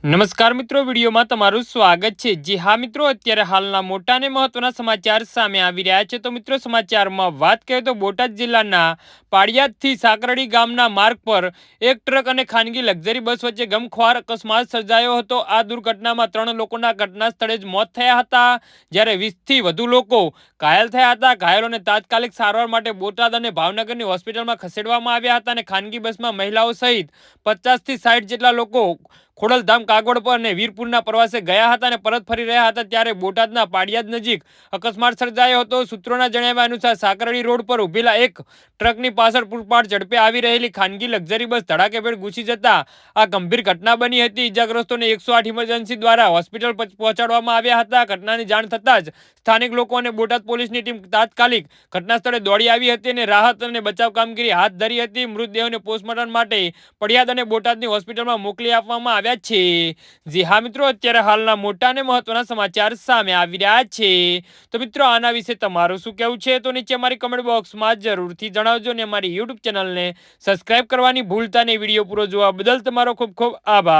નમસ્કાર મિત્રો, વિડીયોમાં તમારું સ્વાગત છે। જી હા મિત્રો, અત્યારે હાલના મોટા અને મહત્વના સમાચાર સામે આવી રહ્યા છે। તો મિત્રો, સમાચારમાં વાત કરીએ તો બોટાદ જિલ્લાના પાળિયાદથી સાકરડી ગામના માર્ગ પર એક ટ્રક અને ખાનગી લક્ઝરી બસ વચ્ચે ગમખ્વાર અકસ્માત સર્જાયો હતો। આ દુર્ઘટનામાં 3 લોકોના ઘટના સ્થળે જ મોત થયા હતા, જ્યારે 20થી વધુ લોકો ઘાયલ થયા હતા। ઘાયલોને તાત્કાલિક સારવાર માટે બોટાદ અને ભાવનગરની હોસ્પિટલમાં ખસેડવામાં આવ્યા હતા અને ખાનગી બસમાં મહિલાઓ સહિત 50થી 60 જેટલા લોકો ખોડલધામ કાગવડ પર અને વીરપુરના પ્રવાસે ગયા હતા અને પરત ફરી રહ્યા હતા, ત્યારે બોટાદના પાળિયાદ નજીક અકસ્માત સર્જાયો હતો। સૂત્રોના જણાવ્યા અનુસાર સાકરડી રોડ પર ઉભેલા એક ટ્રકની પાછળ પૂરપાટ ઝડપે આવી રહેલી ખાનગી લક્ઝરી બસ ધડાકેભેર ઘૂસી જતા આ ગંભીર ઘટના બની હતી। ઇજાગ્રસ્તોને 108 ઇમરજન્સી દ્વારા હોસ્પિટલ પહોંચાડવામાં આવ્યા હતા। ઘટનાની જાણ થતાં જ સ્થાનિક લોકો અને બોટાદ પોલીસની ટીમ તાત્કાલિક ઘટના સ્થળે દોડી આવી હતી અને રાહત અને બચાવ કામગીરી હાથ ધરી હતી। મૃતદેહોને પોસ્ટમોર્ટમ માટે પડિયાદ અને બોટાદની હોસ્પિટલમાં મોકલી આપવામાં આવ્યા છે। જી હા મિત્રો, અત્યારે હાલના મોટા અને મહત્વના સમાચાર સામે આવી રહ્યા છે। તો મિત્રો, આના વિશે તમારું શું કહેવું છે તો નીચે અમારી કમેન્ટ બોક્સમાં જરૂરથી જણાવજો અને અમારી યુટ્યુબ ચેનલને સબસ્ક્રાઇબ કરવાની ભૂલતા નહીં। વિડીયો પૂરો જોવા બદલ તમારો ખૂબ ખૂબ આભાર।